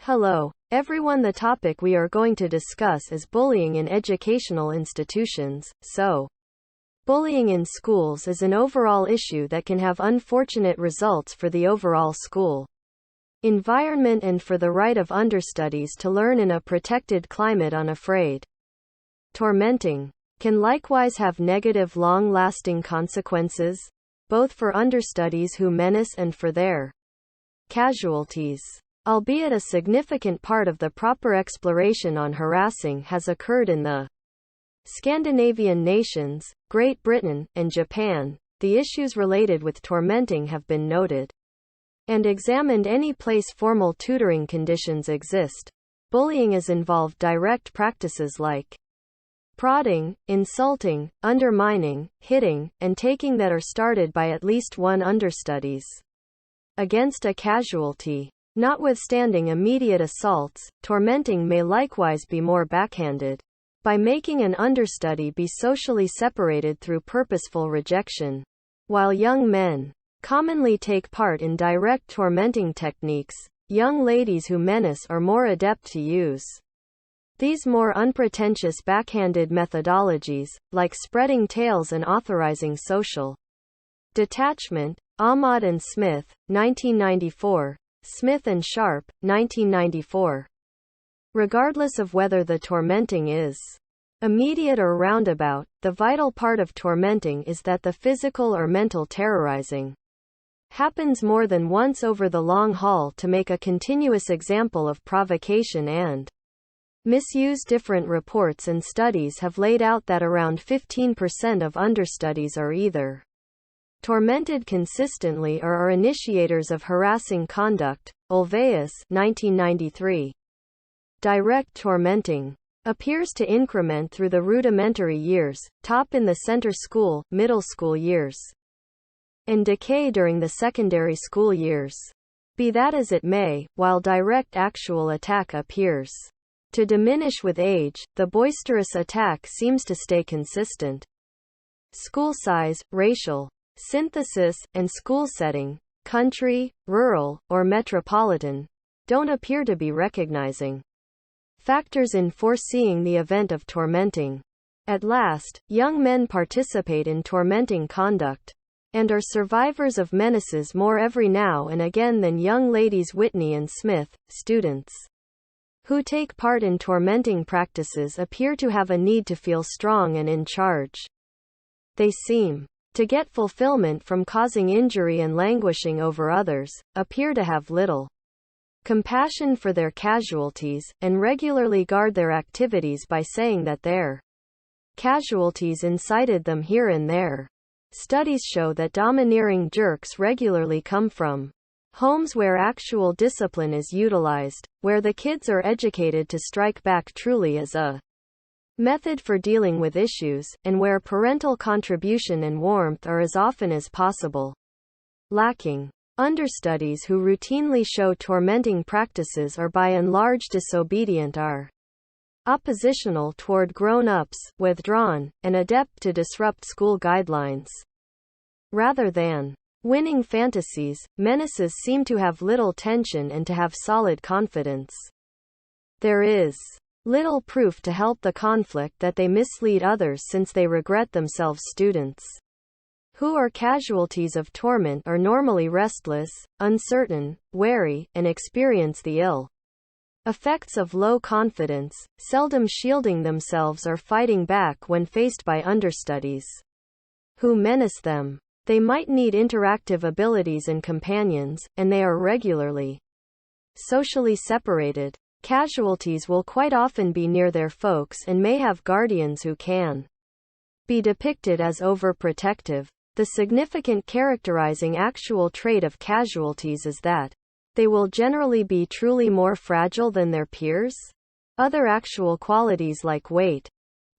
Hello, everyone. The topic we are going to discuss is bullying in educational institutions. Bullying in schools is an overall issue that can have unfortunate results for the overall school environment and for the right of understudies to learn in a protected climate unafraid. Tormenting can likewise have negative long-lasting consequences, both for understudies who menace and for their casualties. Albeit a significant part of the proper exploration on harassing has occurred in the Scandinavian nations, Great Britain, and Japan, the issues related with tormenting have been noted and examined. Any place formal tutoring conditions exist, bullying is involved direct practices like prodding, insulting, undermining, hitting, and taking that are started by at least one understudies against a casualty. Notwithstanding immediate assaults, tormenting may likewise be more backhanded, by making an understudy be socially separated through purposeful rejection. While young men commonly take part in direct tormenting techniques, young ladies who menace are more adept to use these more unpretentious backhanded methodologies, like spreading tales and authorizing social detachment. Ahmad and Smith, 1994. Smith and Sharp, 1994. Regardless of whether the tormenting is immediate or roundabout, the vital part of tormenting is that the physical or mental terrorizing happens more than once over the long haul to make a continuous example of provocation and misuse. Different reports and studies have laid out that around 15% of understudies are either tormented consistently or are initiators of harassing conduct. Ulvaeus, 1993. Direct tormenting appears to increment through the rudimentary years, top in the center school, middle school years, and decay during the secondary school years. Be that as it may, while direct actual attack appears to diminish with age, the boisterous attack seems to stay consistent. School size, racial synthesis, and school setting, country, rural, or metropolitan, don't appear to be recognizing factors in foreseeing the event of tormenting. At last, young men participate in tormenting conduct and are survivors of menaces more every now and again than young ladies. Whitney and Smith, students who take part in tormenting practices appear to have a need to feel strong and in charge. They seem to get fulfillment from causing injury and languishing over others, appear to have little compassion for their casualties, and regularly guard their activities by saying that their casualties incited them here and there. Studies show that domineering jerks regularly come from homes where actual discipline is utilized, where the kids are educated to strike back truly as a method for dealing with issues, and where parental contribution and warmth are as often as possible lacking. Understudies who routinely show tormenting practices are by and large disobedient, are oppositional toward grown-ups, withdrawn, and adept to disrupt school guidelines. Rather than winning fantasies, menaces seem to have little tension and to have solid confidence. There is little proof to help the conflict that they mislead others, since they regret themselves. Students who are casualties of torment are normally restless, uncertain, wary, and experience the ill effects of low confidence, seldom shielding themselves or fighting back when faced by understudies who menace them. They might need interactive abilities and companions, and they are regularly socially separated. Casualties will quite often be near their folks and may have guardians who can be depicted as overprotective. The significant characterizing actual trait of casualties is that they will generally be truly more fragile than their peers. Other actual qualities like weight,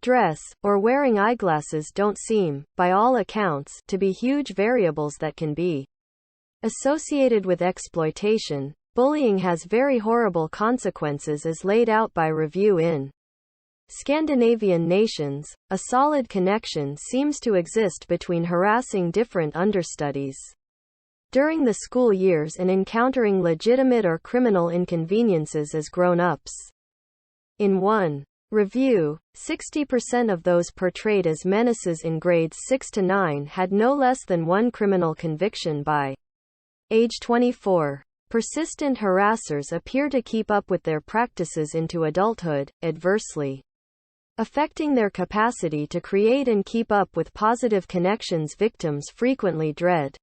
dress, or wearing eyeglasses don't seem, by all accounts, to be huge variables that can be associated with exploitation. Bullying has very horrible consequences as laid out by review in Scandinavian nations. A solid connection seems to exist between harassing different understudies during the school years and encountering legitimate or criminal inconveniences as grown-ups. In one review, 60% of those portrayed as menaces in grades 6 to 9 had no less than one criminal conviction by age 24. Persistent harassers appear to keep up with their practices into adulthood, adversely affecting their capacity to create and keep up with positive connections victims frequently dread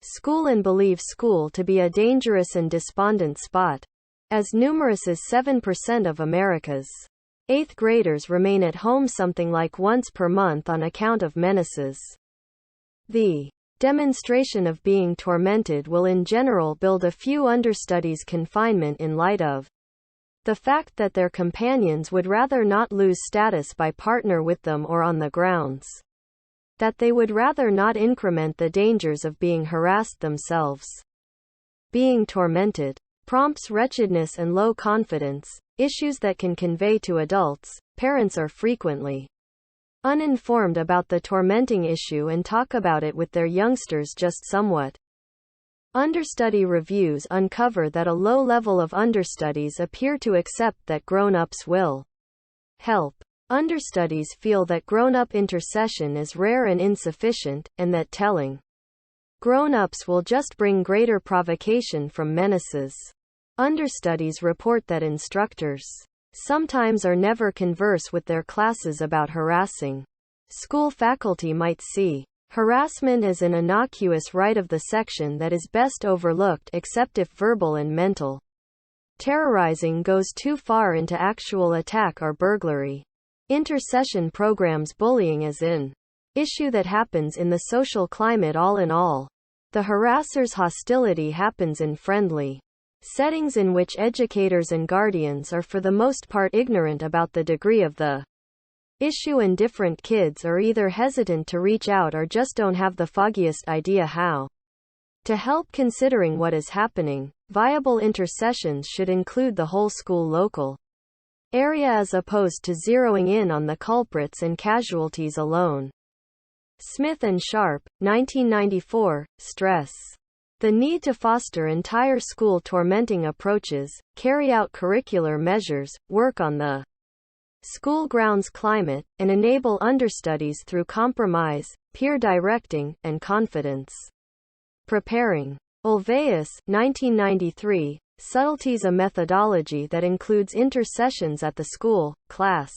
school and believe school to be a dangerous and despondent spot. As numerous as 7% of America's 8th graders remain at home something like once per month on account of menaces. The demonstration of being tormented will in general build a few understudies' confinement in light of the fact that their companions would rather not lose status by partner with them or on the grounds that they would rather not increment the dangers of being harassed themselves. Being tormented prompts wretchedness and low confidence, issues that can convey to adults. Parents are frequently uninformed about the tormenting issue and talk about it with their youngsters just somewhat. Understudy reviews uncover that a low level of understudies appear to accept that grown-ups will help. Understudies feel that grown-up intercession is rare and insufficient, and that telling grown-ups will just bring greater provocation from menaces. Understudies report that instructors sometimes or never converse with their classes about harassing. School faculty might see harassment as an innocuous right of the section that is best overlooked except if verbal and mental terrorizing goes too far into actual attack or burglary. Intercession programs bullying as an issue that happens in the social climate. All in all, the harasser's hostility happens in friendly settings in which educators and guardians are for the most part ignorant about the degree of the issue, and different kids are either hesitant to reach out or just don't have the foggiest idea how to help. Considering what is happening, viable intercessions should include the whole school local area as opposed to zeroing in on the culprits and casualties alone. Smith and Sharp, 1994, stress the need to foster entire school tormenting approaches, carry out curricular measures, work on the school grounds climate, and enable understudies through compromise, peer directing, and confidence. Preparing. Ulvaeus, 1993, Subtleties, a methodology that includes intercessions at the school, class,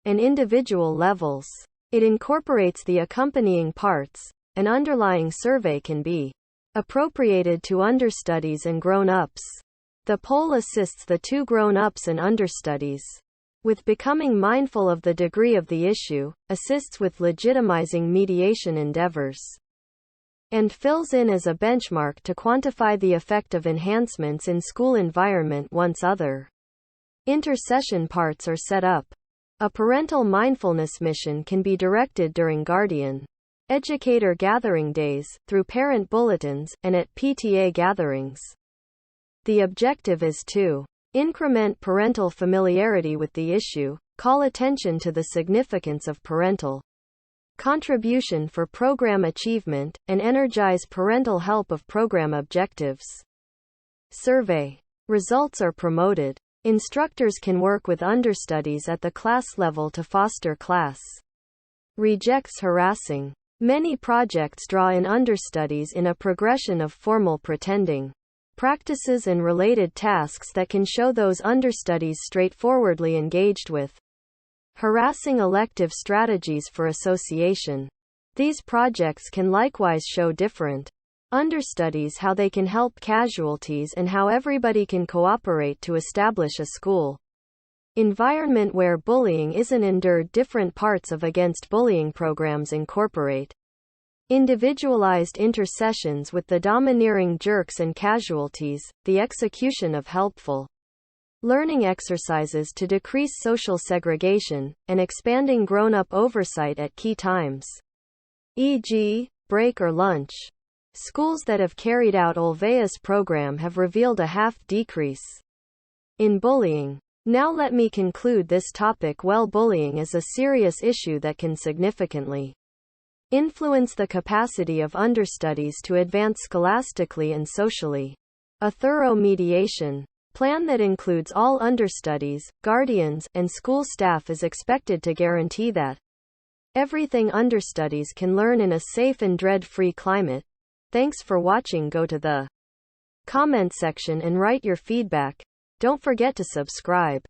and individual levels. It incorporates the accompanying parts. An underlying survey can be appropriated to understudies and grown-ups. The poll assists the two grown-ups and understudies with becoming mindful of the degree of the issue, assists with legitimizing mediation endeavors, and fills in as a benchmark to quantify the effect of enhancements in school environment once other intercession parts are set up. A parental mindfulness mission can be directed during guardian educator gathering days, through parent bulletins, and at PTA gatherings. The objective is to increment parental familiarity with the issue, call attention to the significance of parental contribution for program achievement, and energize parental help of program objectives. Survey results are promoted. Instructors can work with understudies at the class level to foster class rejects harassing. Many projects draw in understudies in a progression of formal pretending practices and related tasks that can show those understudies straightforwardly engaged with harassing elective strategies for association. These projects can likewise show different understudies how they can help casualties and how everybody can cooperate to establish a school environment where bullying isn't endured. Different parts of against bullying programs incorporate individualized intercessions with the domineering jerks and casualties, the execution of helpful learning exercises to decrease social segregation, and expanding grown-up oversight at key times, e.g., break or lunch. Schools that have carried out Ulvaeus program have revealed a half decrease in bullying. Now let me conclude this topic. Well, bullying is a serious issue that can significantly Influence the capacity of understudies to advance scholastically and socially. A thorough mediation plan that includes all understudies, guardians, and school staff is expected to guarantee that everything understudies can learn in a safe and dread-free climate. Thanks for watching. Go to the comment section and write your feedback. Don't forget to subscribe.